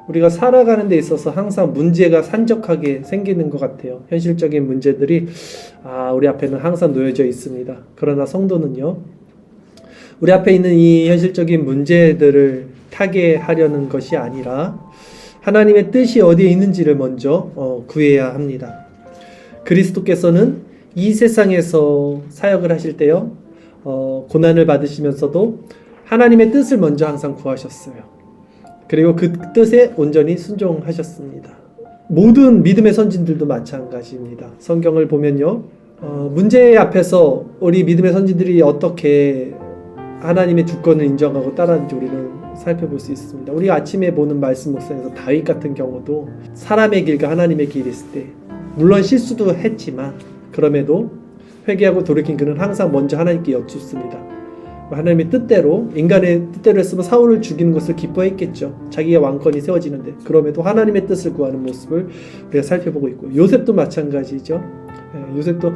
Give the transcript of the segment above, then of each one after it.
우리가 살아가는 데 있어서 항상 문제가 산적하게 생기는 것 같아요. 현실적인 문제들이 우리 앞에는 항상 놓여져 있습니다. 그러나 성도는요, 우리 앞에 있는 이 현실적인 문제들을 타개하려는 것이 아니라 하나님의 뜻이 어디에 있는지를 먼저 구해야 합니다. 그리스도께서는 이 세상에서 사역을 하실 때요, 고난을 받으시면서도 하나님의 뜻을 먼저 항상 구하셨어요. 그리고 그 뜻에 온전히 순종하셨습니다. 모든 믿음의 선진들도 마찬가지입니다. 성경을 보면요, 문제 앞에서 우리 믿음의 선진들이 어떻게 하나님의 주권을 인정하고 따르는지 우리는 살펴볼 수 있습니다. 우리가 아침에 보는 말씀 묵상에서 다윗 같은 경우도 사람의 길과 하나님의 길이 있을 때 물론 실수도 했지만 그럼에도 회개하고 돌이킨 그는 항상 먼저 하나님께 여쭙습니다. 하나님의 뜻대로, 인간의 뜻대로 했으면 사울을 죽이는 것을 기뻐했겠죠. 자기가 왕권이 세워지는데. 그럼에도 하나님의 뜻을 구하는 모습을 우리가 살펴보고 있고, 요셉도 마찬가지죠. 요셉도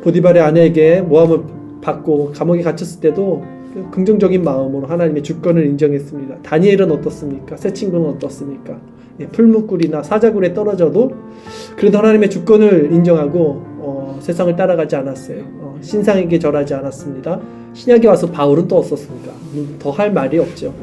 보디발의 아내에게 모함을 받고 감옥에 갇혔을 때도 긍정적인 마음으로 하나님의 주권을 인정했습니다. 다니엘은 어떻습니까? 새 친구는 어떻습니까? 풀무꿀이나 사자굴에 떨어져도 그래도 하나님의 주권을 인정하고 세상을 따라가지 않았어요. 신상에게 절하지 않았습니다. 신약에 와서 바울은 또 어떻습니까? 더 할 말이 없죠.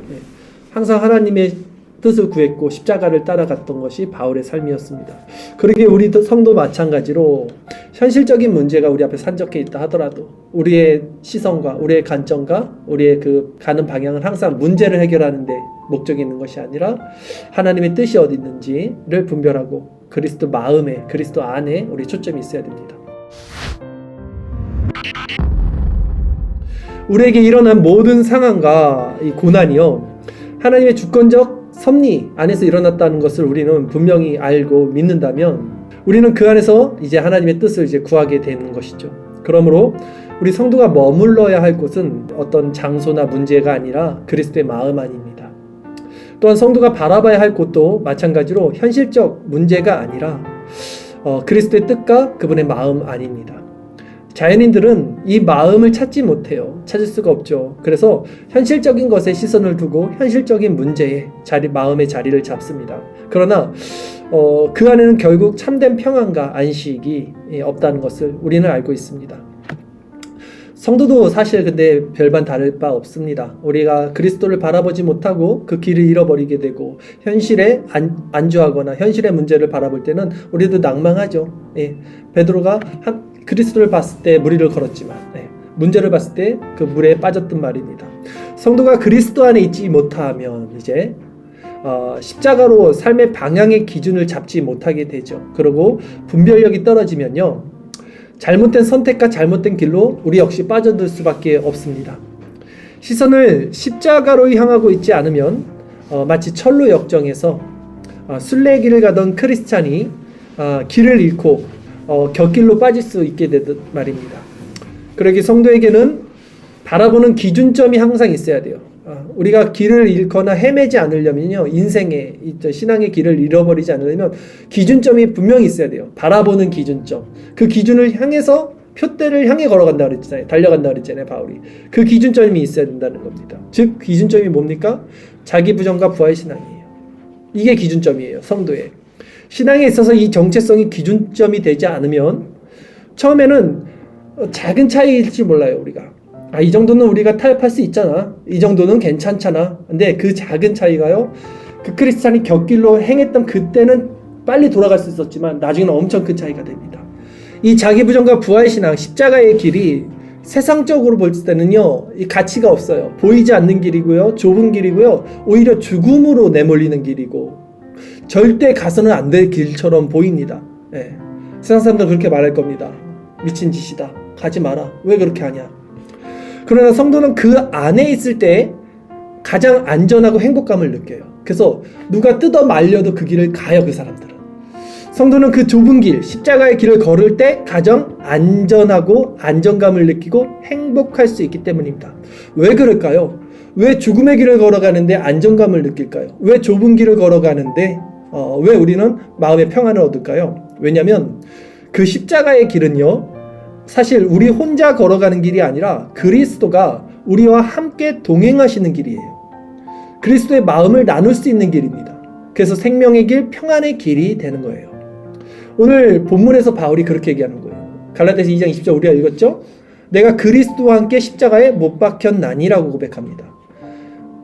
항상 하나님의 뜻을 구했고 십자가를 따라갔던 것이 바울의 삶이었습니다. 그러기에 우리 성도 마찬가지로 현실적인 문제가 우리 앞에 산적해 있다 하더라도 우리의 시선과 우리의 관점과 우리의 그 가는 방향은 항상 문제를 해결하는 데 목적이 있는 것이 아니라 하나님의 뜻이 어디 있는지를 분별하고 그리스도 마음에, 그리스도 안에 우리 초점이 있어야 됩니다. 우리에게 일어난 모든 상황과 이 고난이요, 하나님의 주권적 섭리 안에서 일어났다는 것을 우리는 분명히 알고 믿는다면 우리는 그 안에서 이제 하나님의 뜻을 이제 구하게 되는 것이죠. 그러므로 우리 성도가 머물러야 할 곳은 어떤 장소나 문제가 아니라 그리스도의 마음 안입니다. 또한 성도가 바라봐야 할 곳도 마찬가지로 현실적 문제가 아니라 그리스도의 뜻과 그분의 마음 안입니다. 자연인들은 이 마음을 찾지 못해요. 찾을 수가 없죠. 그래서 현실적인 것에 시선을 두고 현실적인 문제에 마음의 자리를 잡습니다. 그러나 그 안에는 결국 참된 평안과 안식이 없다는 것을 우리는 알고 있습니다. 성도도 사실 근데 별반 다를 바 없습니다. 우리가 그리스도를 바라보지 못하고 그 길을 잃어버리게 되고 현실에 안주하거나 현실의 문제를 바라볼 때는 우리도 낭망하죠. 베드로가 그리스도를 봤을 때 무리를 걸었지만 문제를 봤을 때 그 물에 빠졌던 말입니다. 성도가 그리스도 안에 있지 못하면 이제 십자가로 삶의 방향의 기준을 잡지 못하게 되죠. 그리고 분별력이 떨어지면요, 잘못된 선택과 잘못된 길로 우리 역시 빠져들 수밖에 없습니다. 시선을 십자가로 향하고 있지 않으면 마치 철로 역정에서 순례길을 가던 크리스찬이 길을 잃고 곁길로 빠질 수 있게 되듯 말입니다. 그러기 성도에게는 바라보는 기준점이 항상 있어야 돼요. 우리가 길을 잃거나 헤매지 않으려면요, 인생의 신앙의 길을 잃어버리지 않으려면 기준점이 분명히 있어야 돼요. 바라보는 기준점. 그 기준을 향해서 표대를 향해 걸어간다 그랬잖아요. 달려간다 그랬잖아요, 바울이. 그 기준점이 있어야 된다는 겁니다. 즉 기준점이 뭡니까? 자기 부정과 부활 신앙이에요. 이게 기준점이에요, 성도의. 신앙에 있어서 이 정체성이 기준점이 되지 않으면 처음에는 작은 차이일지 몰라요. 우리가 이 정도는 우리가 타협할 수 있잖아, 이 정도는 괜찮잖아. 근데 그 작은 차이가요, 그 크리스찬이 곁길로 행했던 그때는 빨리 돌아갈 수 있었지만 나중에는 엄청 큰 차이가 됩니다. 이 자기 부정과 부활 신앙, 십자가의 길이 세상적으로 볼 때는요, 이 가치가 없어요. 보이지 않는 길이고요, 좁은 길이고요, 오히려 죽음으로 내몰리는 길이고 절대 가서는 안 될 길처럼 보입니다. 세상 사람들은 그렇게 말할 겁니다. 미친 짓이다, 가지 마라, 왜 그렇게 하냐. 그러나 성도는 그 안에 있을 때 가장 안전하고 행복감을 느껴요. 그래서 누가 뜯어 말려도 그 길을 가요, 그 사람들은. 성도는 그 좁은 길, 십자가의 길을 걸을 때 가장 안전하고 안정감을 느끼고 행복할 수 있기 때문입니다. 왜 그럴까요? 왜 죽음의 길을 걸어가는데 안정감을 느낄까요? 왜 좁은 길을 걸어가는데 왜 우리는 마음의 평안을 얻을까요? 왜냐하면 그 십자가의 길은요, 사실 우리 혼자 걸어가는 길이 아니라 그리스도가 우리와 함께 동행하시는 길이에요. 그리스도의 마음을 나눌 수 있는 길입니다. 그래서 생명의 길, 평안의 길이 되는 거예요. 오늘 본문에서 바울이 그렇게 얘기하는 거예요. 갈라디아서 2장 20절 우리가 읽었죠? 내가 그리스도와 함께 십자가에 못 박혔나니라고 고백합니다.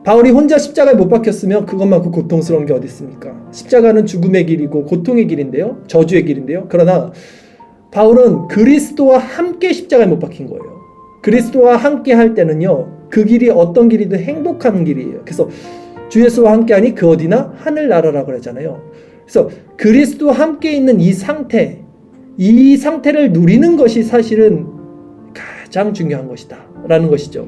바울이 혼자 십자가에 못 박혔으면 그것만큼 고통스러운 게 어디 있습니까? 십자가는 죽음의 길이고 고통의 길인데요. 저주의 길인데요. 그러나 바울은 그리스도와 함께 십자가에 못 박힌 거예요. 그리스도와 함께 할 때는요, 그 길이 어떤 길이든 행복한 길이에요. 그래서 주 예수와 함께하니 그 어디나 하늘나라라고 그러잖아요. 그래서 그리스도와 함께 있는 이 상태를 누리는 것이 사실은 가장 중요한 것이다 라는 것이죠.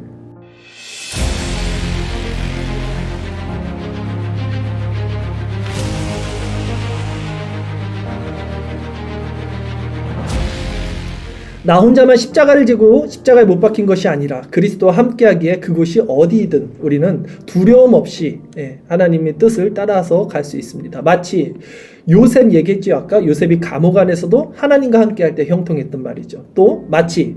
나 혼자만 십자가를 지고 십자가에 못 박힌 것이 아니라 그리스도와 함께하기에 그곳이 어디이든 우리는 두려움 없이 하나님의 뜻을 따라서 갈 수 있습니다. 마치 요셉 얘기했죠. 아까 요셉이 감옥 안에서도 하나님과 함께할 때 형통했던 말이죠. 또 마치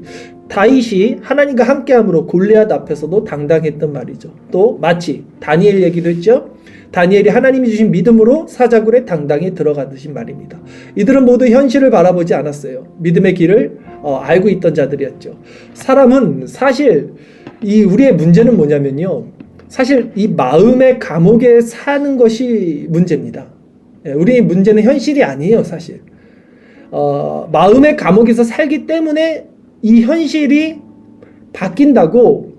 다윗이 하나님과 함께함으로 골리앗 앞에서도 당당했던 말이죠. 또 마치 다니엘 얘기도 했죠. 다니엘이 하나님이 주신 믿음으로 사자굴에 당당히 들어가듯이 말입니다. 이들은 모두 현실을 바라보지 않았어요. 믿음의 길을 알고 있던 자들이었죠. 사람은 사실 우리의 문제는 뭐냐면요. 사실 이 마음의 감옥에 사는 것이 문제입니다. 우리의 문제는 현실이 아니에요, 사실. 마음의 감옥에서 살기 때문에 이 현실이 바뀐다고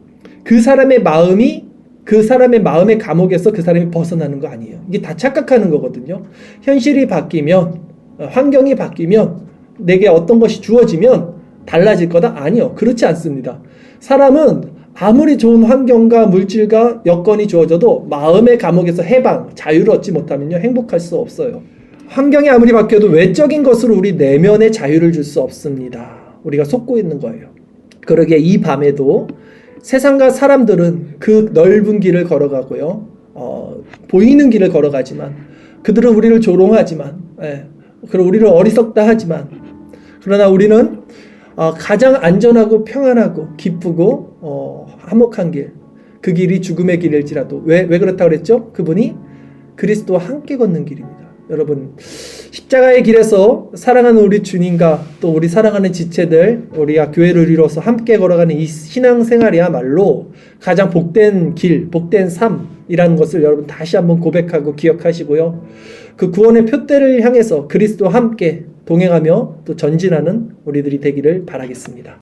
그 사람의 마음의 감옥에서 그 사람이 벗어나는 거 아니에요. 이게 다 착각하는 거거든요. 현실이 바뀌면, 환경이 바뀌면, 내게 어떤 것이 주어지면 달라질 거다? 아니요. 그렇지 않습니다. 사람은 아무리 좋은 환경과 물질과 여건이 주어져도 마음의 감옥에서 해방, 자유를 얻지 못하면요, 행복할 수 없어요. 환경이 아무리 바뀌어도 외적인 것으로 우리 내면의 자유를 줄 수 없습니다. 우리가 속고 있는 거예요. 그러기에 이 밤에도 세상과 사람들은 그 넓은 길을 걸어가고요. 보이는 길을 걸어가지만 그들은 우리를 조롱하지만 그리고 우리를 어리석다 하지만 그러나 우리는 가장 안전하고 평안하고 기쁘고 화목한 길, 그 길이 죽음의 길일지라도 왜 그렇다고 그랬죠? 그분이 그리스도와 함께 걷는 길입니다. 여러분, 십자가의 길에서 사랑하는 우리 주님과 또 우리 사랑하는 지체들, 우리가 교회를 이뤄서 함께 걸어가는 이 신앙생활이야말로 가장 복된 길, 복된 삶이라는 것을 여러분 다시 한번 고백하고 기억하시고요. 그 구원의 표대를 향해서 그리스도와 함께 동행하며 또 전진하는 우리들이 되기를 바라겠습니다.